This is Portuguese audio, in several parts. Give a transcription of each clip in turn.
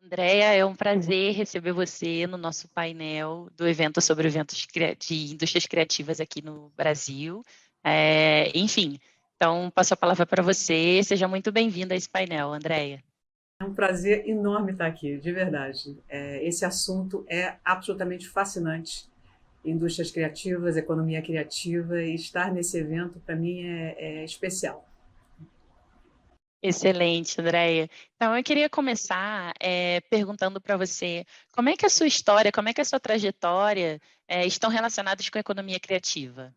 Andréia, é um prazer receber você no nosso painel do evento sobre eventos de indústrias criativas aqui no Brasil. Enfim, então passo a palavra para você. Seja muito bem-vinda a esse painel, Andréia. É um prazer enorme estar aqui, de verdade. Esse assunto é absolutamente fascinante. Indústrias criativas, economia criativa, e estar nesse evento, para mim, é especial. Excelente, Andréia. Então, eu queria começar perguntando para você como é que a sua história, como é que a sua trajetória estão relacionadas com a economia criativa?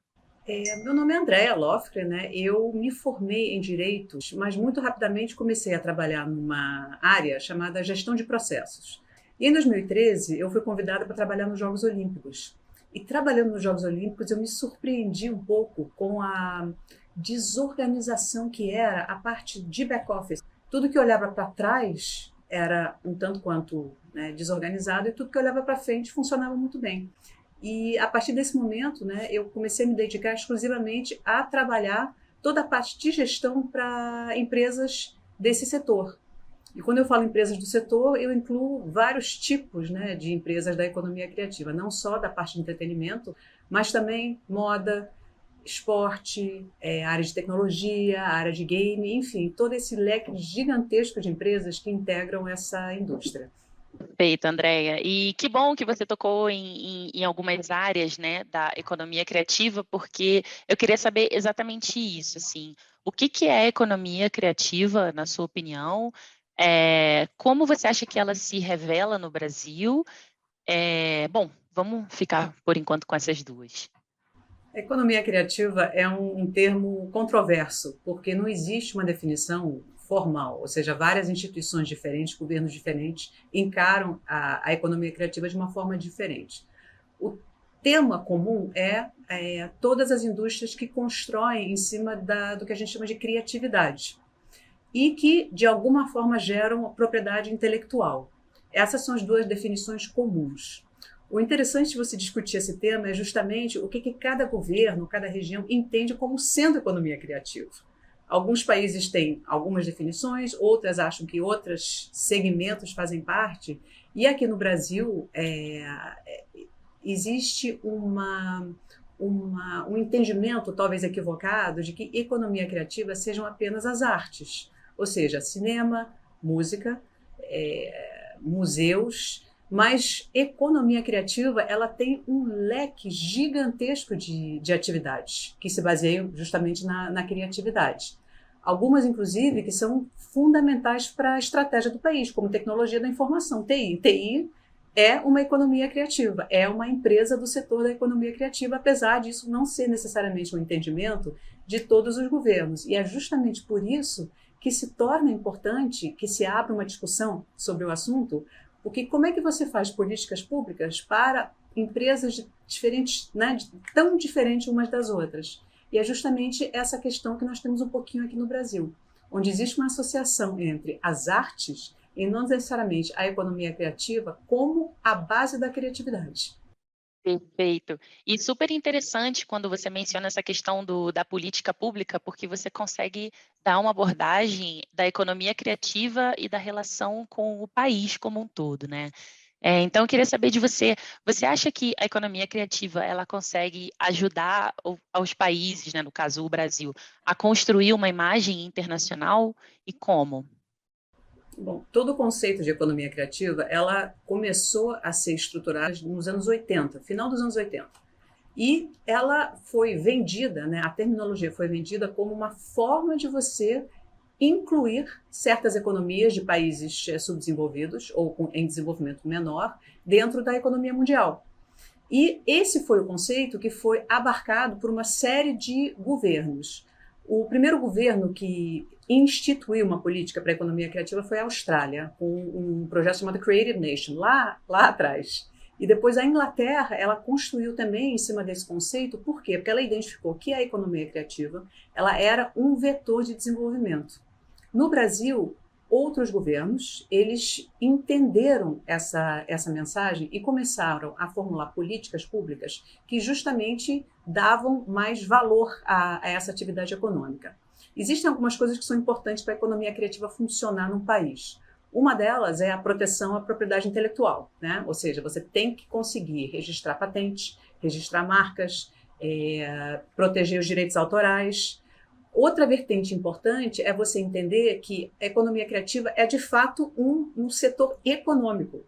Meu nome é Andréa Lofgren, né? Eu me formei em Direito, mas muito rapidamente comecei a trabalhar numa área chamada Gestão de Processos. E em 2013, eu fui convidada para trabalhar nos Jogos Olímpicos. E trabalhando nos Jogos Olímpicos, eu me surpreendi um pouco com a desorganização que era a parte de back-office. Tudo que eu olhava para trás era um tanto quanto, né, desorganizado, e tudo que eu olhava para frente funcionava muito bem. E a partir desse momento, né, eu comecei a me dedicar exclusivamente a trabalhar toda a parte de gestão para empresas desse setor. E quando eu falo empresas do setor, eu incluo vários tipos, né, de empresas da economia criativa, não só da parte de entretenimento, mas também moda, esporte, área de tecnologia, área de game, enfim, todo esse leque gigantesco de empresas que integram essa indústria. Perfeito, Andréia. E que bom que você tocou em algumas áreas, né, da economia criativa, porque eu queria saber exatamente isso, assim, o que que é economia criativa, na sua opinião? Como você acha que ela se revela no Brasil? Bom, vamos ficar por enquanto com essas duas. A economia criativa é um termo controverso, porque não existe uma definição formal, ou seja, várias instituições diferentes, governos diferentes, encaram a economia criativa de uma forma diferente. O tema comum é todas as indústrias que constroem em cima do que a gente chama de criatividade e que, de alguma forma, geram propriedade intelectual. Essas são as duas definições comuns. O interessante de você discutir esse tema é justamente o que cada governo, cada região entende como sendo economia criativa. Alguns países têm algumas definições, outras acham que outros segmentos fazem parte, e aqui no Brasil existe um entendimento, talvez equivocado, de que economia criativa sejam apenas as artes, ou seja, cinema, música, museus, mas economia criativa ela tem um leque gigantesco de atividades que se baseiam justamente na criatividade. Algumas, inclusive, que são fundamentais para a estratégia do país, como tecnologia da informação, TI. TI é uma economia criativa, é uma empresa do setor da economia criativa, apesar disso não ser necessariamente um entendimento de todos os governos. E é justamente por isso que se torna importante que se abra uma discussão sobre o assunto, porque como é que você faz políticas públicas para empresas diferentes, né, tão diferentes umas das outras? E é justamente essa questão que nós temos um pouquinho aqui no Brasil, onde existe uma associação entre as artes e não necessariamente a economia criativa como a base da criatividade. Perfeito. E super interessante quando você menciona essa questão da política pública, porque você consegue dar uma abordagem da economia criativa e da relação com o país como um todo, né? Então, eu queria saber de você, você acha que a economia criativa ela consegue ajudar aos países, né, no caso o Brasil, a construir uma imagem internacional e como? Bom, todo o conceito de economia criativa, ela começou a ser estruturada nos anos 80, final dos anos 80. E ela foi vendida, né, a terminologia foi vendida como uma forma de você incluir certas economias de países subdesenvolvidos ou em desenvolvimento menor dentro da economia mundial. E esse foi o conceito que foi abarcado por uma série de governos. O primeiro governo que instituiu uma política para a economia criativa foi a Austrália, com um projeto chamado Creative Nation, lá atrás. E depois a Inglaterra, ela construiu também em cima desse conceito, por quê? Porque ela identificou que a economia criativa ela era um vetor de desenvolvimento. No Brasil, outros governos, eles entenderam essa mensagem e começaram a formular políticas públicas que justamente davam mais valor a essa atividade econômica. Existem algumas coisas que são importantes para a economia criativa funcionar num país. Uma delas é a proteção à propriedade intelectual, né? Ou seja, você tem que conseguir registrar patentes, registrar marcas, proteger os direitos autorais. Outra vertente importante é você entender que a economia criativa é, de fato, um setor econômico.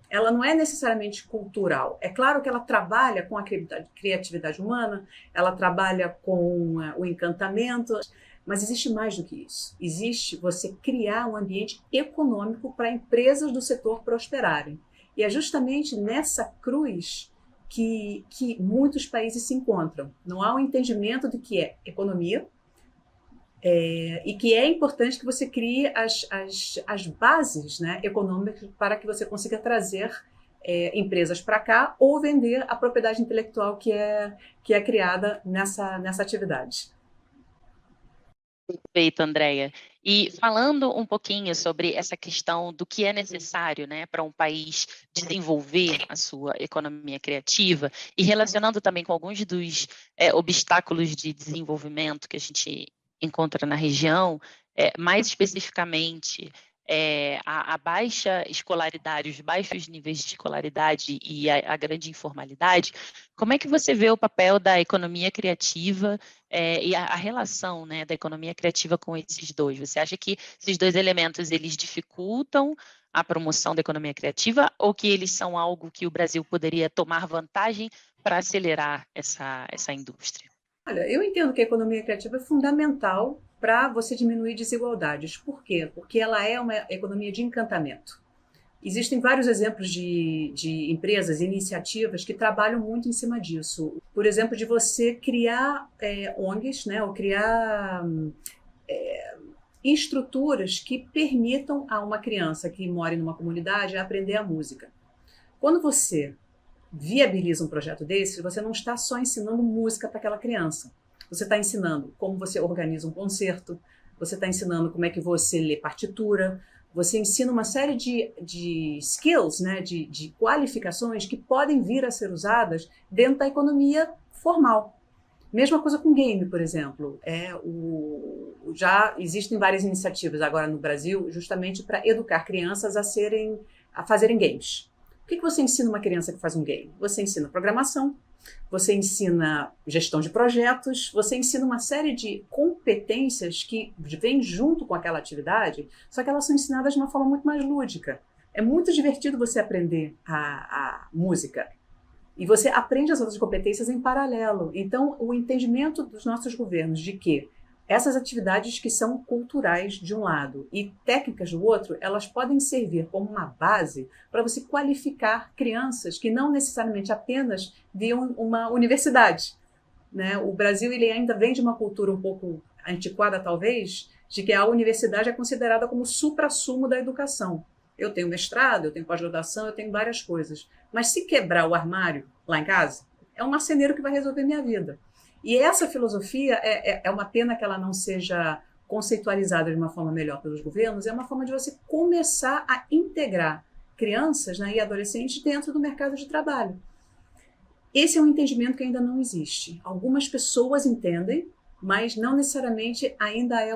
Ela não é necessariamente cultural. É claro que ela trabalha com a criatividade humana, ela trabalha com o encantamento, mas existe mais do que isso. Existe você criar um ambiente econômico para empresas do setor prosperarem. E é justamente nessa cruz que muitos países se encontram. Não há um entendimento do que é economia, e que é importante que você crie as bases, né, econômicas para que você consiga trazer empresas para cá ou vender a propriedade intelectual que é criada nessa atividade. Perfeito, Andréia. E falando um pouquinho sobre essa questão do que é necessário, né, para um país desenvolver a sua economia criativa e relacionando também com alguns dos obstáculos de desenvolvimento que a gente encontra na região, mais especificamente a baixa escolaridade, os baixos níveis de escolaridade e a grande informalidade, como é que você vê o papel da economia criativa e a relação, né, da economia criativa com esses dois? Você acha que esses dois elementos eles dificultam a promoção da economia criativa ou que eles são algo que o Brasil poderia tomar vantagem para acelerar essa indústria? Olha, eu entendo que a economia criativa é fundamental para você diminuir desigualdades. Por quê? Porque ela é uma economia de encantamento. Existem vários exemplos de empresas, iniciativas que trabalham muito em cima disso. Por exemplo, de você criar ONGs, né, ou criar estruturas que permitam a uma criança que mora numa comunidade aprender a música. Quando você viabiliza um projeto desse, você não está só ensinando música para aquela criança. Você está ensinando como você organiza um concerto, você está ensinando como é que você lê partitura, você ensina uma série de skills, né, de qualificações que podem vir a ser usadas dentro da economia formal. Mesma coisa com game, por exemplo. Já existem várias iniciativas agora no Brasil justamente para educar crianças a fazerem games. O que você ensina uma criança que faz um game? Você ensina programação, você ensina gestão de projetos, você ensina uma série de competências que vêm junto com aquela atividade, só que elas são ensinadas de uma forma muito mais lúdica. É muito divertido você aprender a música. E você aprende as outras competências em paralelo. Então, o entendimento dos nossos governos de que essas atividades que são culturais de um lado e técnicas do outro, elas podem servir como uma base para você qualificar crianças que não necessariamente apenas viam uma universidade, né? O Brasil ele ainda vem de uma cultura um pouco antiquada, talvez, de que a universidade é considerada como o suprassumo da educação. Eu tenho mestrado, eu tenho pós-graduação, eu tenho várias coisas. Mas se quebrar o armário lá em casa, é um marceneiro que vai resolver minha vida. E essa filosofia é uma pena que ela não seja conceitualizada de uma forma melhor pelos governos, é uma forma de você começar a integrar crianças, né, e adolescentes dentro do mercado de trabalho. Esse é um entendimento que ainda não existe. Algumas pessoas entendem, mas não necessariamente ainda é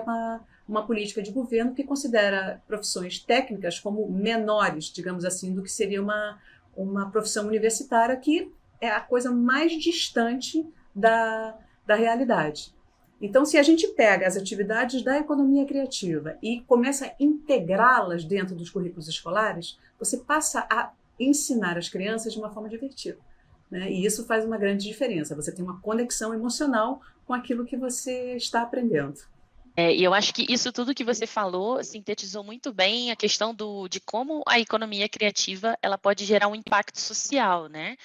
uma política de governo que considera profissões técnicas como menores, digamos assim, do que seria uma profissão universitária, que é a coisa mais distante da realidade. Então, se a gente pega as atividades da economia criativa e começa a integrá-las dentro dos currículos escolares, você passa a ensinar as crianças de uma forma divertida, né? E isso faz uma grande diferença. Você tem uma conexão emocional com aquilo que você está aprendendo. E eu acho que isso tudo que você falou sintetizou muito bem a questão de como a economia criativa ela pode gerar um impacto social, né?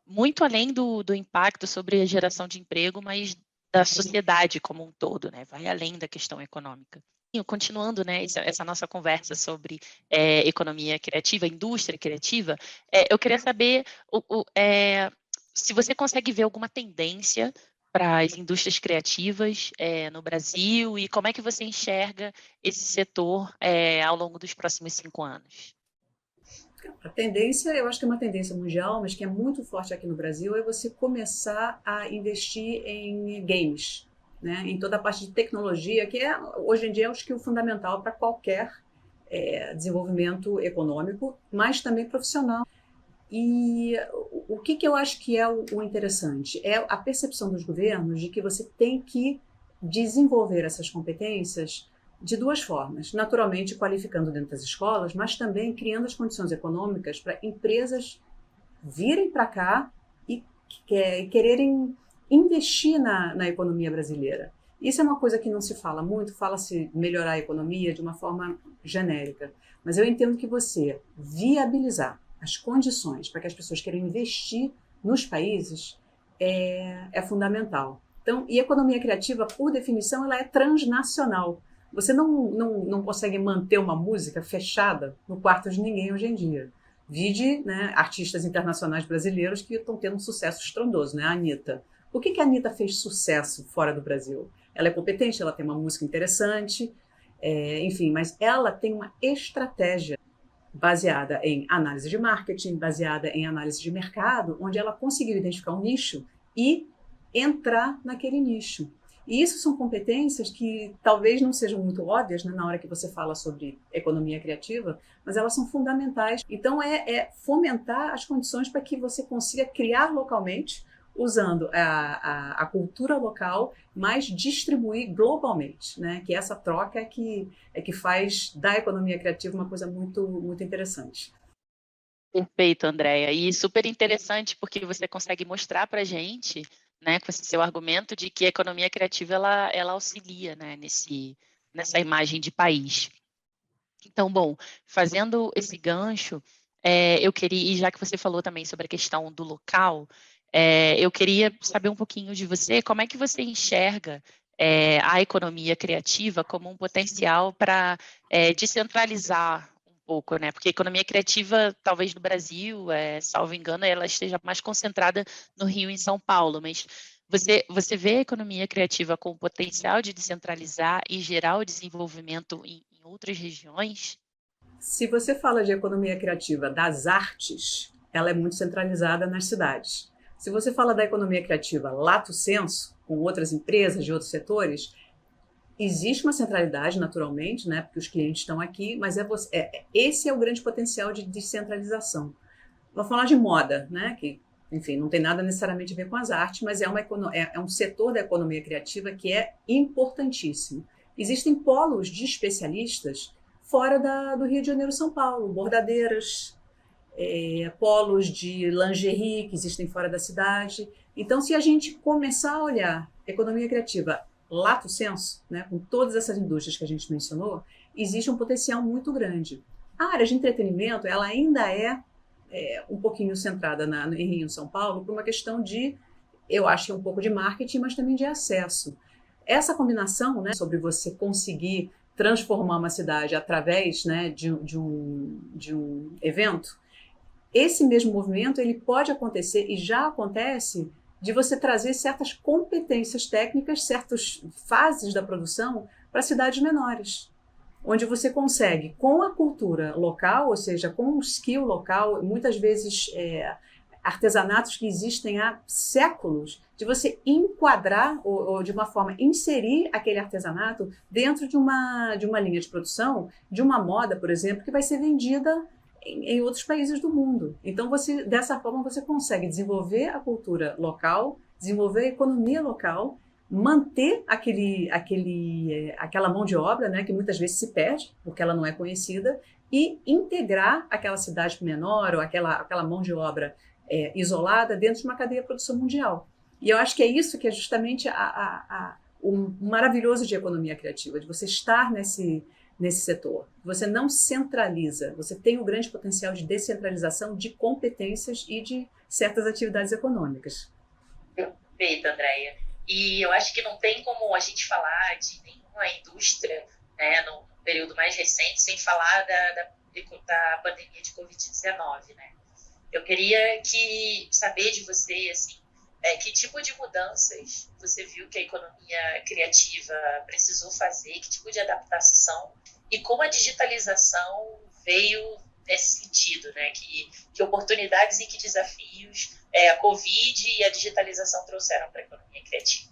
Muito além do impacto sobre a geração de emprego, mas da sociedade como um todo, né? Vai além da questão econômica. E continuando, né, essa nossa conversa sobre economia criativa, indústria criativa, eu queria saber se você consegue ver alguma tendência para as indústrias criativas no Brasil e como é que você enxerga esse setor ao longo dos próximos 5 anos? A tendência, eu acho que é uma tendência mundial, mas que é muito forte aqui no Brasil, é você começar a investir em games, né? Em toda a parte de tecnologia, que hoje em dia, acho que o fundamental para qualquer desenvolvimento econômico, mas também profissional. E o que eu acho que é o interessante? É a percepção dos governos de que você tem que desenvolver essas competências de duas formas. Naturalmente, qualificando dentro das escolas, mas também criando as condições econômicas para empresas virem para cá e quererem investir na economia brasileira. Isso é uma coisa que não se fala muito, fala-se melhorar a economia de uma forma genérica. Mas eu entendo que você viabilizar as condições para que as pessoas queiram investir nos países é fundamental. Então, e a economia criativa, por definição, ela é transnacional. Você não consegue manter uma música fechada no quarto de ninguém hoje em dia. Vide, né, artistas internacionais brasileiros que estão tendo um sucesso estrondoso, né? A Anitta. Por que a Anitta fez sucesso fora do Brasil? Ela é competente, ela tem uma música interessante, enfim, mas ela tem uma estratégia baseada em análise de marketing, baseada em análise de mercado, onde ela conseguiu identificar um nicho e entrar naquele nicho. E isso são competências que talvez não sejam muito óbvias, né, na hora que você fala sobre economia criativa, mas elas são fundamentais. Então, é fomentar as condições para que você consiga criar localmente, usando a cultura local, mas distribuir globalmente, né? Que essa troca é que faz da economia criativa uma coisa muito, muito interessante. Perfeito, Andréia. E super interessante porque você consegue mostrar para a gente, né, com esse seu argumento de que a economia criativa ela auxilia, né, nessa imagem de país. Então, bom, fazendo esse gancho, eu queria, e já que você falou também sobre a questão do local, eu queria saber um pouquinho de você, como é que você enxerga a economia criativa como um potencial para descentralizar um pouco, né? Porque a economia criativa, talvez no Brasil, salvo engano, ela esteja mais concentrada no Rio e em São Paulo, mas você vê a economia criativa com o potencial de descentralizar e gerar o desenvolvimento em outras regiões? Se você fala de economia criativa das artes, ela é muito centralizada nas cidades. Se você fala da economia criativa lato sensu, com outras empresas de outros setores, existe uma centralidade, naturalmente, né, porque os clientes estão aqui, mas esse é o grande potencial de descentralização. Vou falar de moda, né, que, enfim, não tem nada necessariamente a ver com as artes, mas é um setor da economia criativa que é importantíssimo. Existem polos de especialistas fora do Rio de Janeiro e São Paulo, bordadeiras, polos de lingerie que existem fora da cidade. Então, se a gente começar a olhar economia criativa lato sensu, né, com todas essas indústrias que a gente mencionou, existe um potencial muito grande. A área de entretenimento, ela ainda é um pouquinho centrada em Rio e São Paulo por uma questão de, eu acho que é um pouco de marketing, mas também de acesso. Essa combinação, né, sobre você conseguir transformar uma cidade através, né, de um evento, esse mesmo movimento ele pode acontecer e já acontece de você trazer certas competências técnicas, certas fases da produção para cidades menores, onde você consegue, com a cultura local, ou seja, com o skill local, muitas vezes artesanatos que existem há séculos, de você enquadrar ou de uma forma inserir aquele artesanato dentro de uma linha de produção, de uma moda, por exemplo, que vai ser vendida em outros países do mundo. Então, dessa forma, você consegue desenvolver a cultura local, desenvolver a economia local, manter aquela mão de obra, né, que muitas vezes se perde, porque ela não é conhecida, e integrar aquela cidade menor ou aquela mão de obra isolada dentro de uma cadeia de produção mundial. E eu acho que é isso que é justamente o maravilhoso de economia criativa, de você estar nesse setor. Você não centraliza, você tem um grande potencial de descentralização de competências e de certas atividades econômicas. Perfeito, Andréia. E eu acho que não tem como a gente falar de nenhuma indústria, né, no período mais recente, sem falar da pandemia de Covid-19, né? Eu queria saber de você, assim, que tipo de mudanças você viu que a economia criativa precisou fazer, que tipo de adaptação e como a digitalização veio nesse sentido, né? Que oportunidades e que desafios a Covid e a digitalização trouxeram para a economia criativa?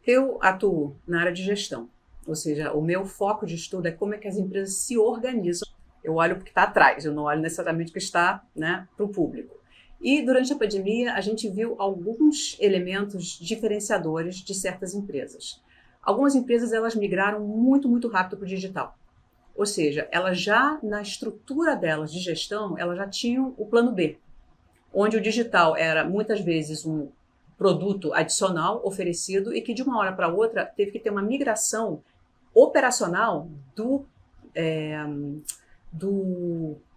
Eu atuo na área de gestão, ou seja, o meu foco de estudo é como é que as empresas se organizam Eu olho porque está atrás, eu não olho necessariamente o que está, né, para o público. E durante a pandemia, a gente viu alguns elementos diferenciadores de certas empresas. Algumas empresas elas migraram muito, muito rápido para o digital. Ou seja, elas já, na estrutura delas de gestão, elas já tinham o plano B, onde o digital era muitas vezes um produto adicional oferecido e que de uma hora para outra teve que ter uma migração operacional do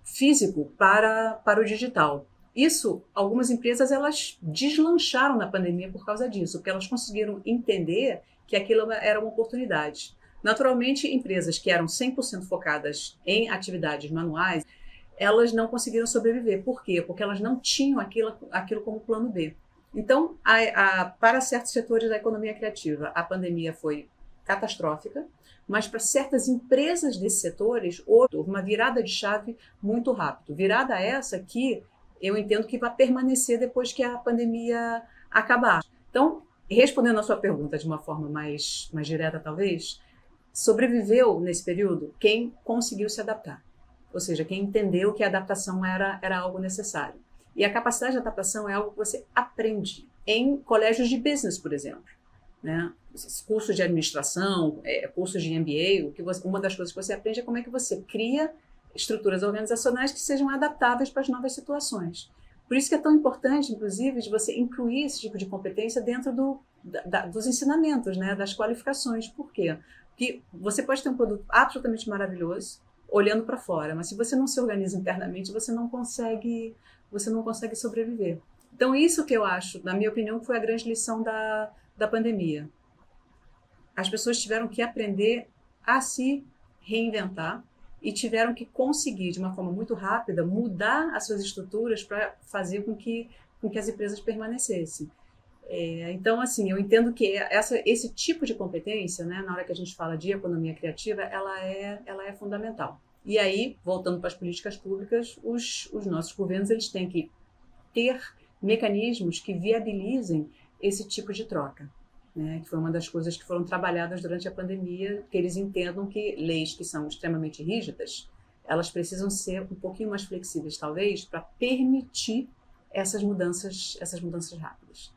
físico para o digital. Isso, algumas empresas elas deslancharam na pandemia por causa disso, porque elas conseguiram entender que aquilo era uma oportunidade. Naturalmente, empresas que eram 100% focadas em atividades manuais, elas não conseguiram sobreviver. Por quê? Porque elas não tinham aquilo como plano B. Então, para certos setores da economia criativa, a pandemia foi catastrófica, mas para certas empresas desses setores, houve uma virada de chave muito rápido. Virada essa que eu entendo que vai permanecer depois que a pandemia acabar. Então, respondendo a sua pergunta de uma forma mais direta, talvez, sobreviveu nesse período quem conseguiu se adaptar. Ou seja, quem entendeu que a adaptação era algo necessário. E a capacidade de adaptação é algo que você aprende em colégios de business, por exemplo, né? Cursos de administração, cursos de MBA, uma das coisas que você aprende é como é que você cria estruturas organizacionais que sejam adaptáveis para as novas situações. Por isso que é tão importante, inclusive, de você incluir esse tipo de competência dentro dos ensinamentos, né? Das qualificações. Por quê? Porque você pode ter um produto absolutamente maravilhoso, olhando para fora, mas se você não se organiza internamente, você não consegue sobreviver. Então, isso que eu acho, na minha opinião, foi a grande lição da pandemia. As pessoas tiveram que aprender a se reinventar e tiveram que conseguir, de uma forma muito rápida, mudar as suas estruturas para fazer com que as empresas permanecessem. Então, assim, eu entendo que esse tipo de competência, né, na hora que a gente fala de economia criativa, ela é fundamental. E aí, voltando para as políticas públicas, os nossos governos eles têm que ter mecanismos que viabilizem esse tipo de troca, né, que foi uma das coisas que foram trabalhadas durante a pandemia, que eles entendam que leis que são extremamente rígidas, elas precisam ser um pouquinho mais flexíveis, talvez, para permitir essas mudanças rápidas.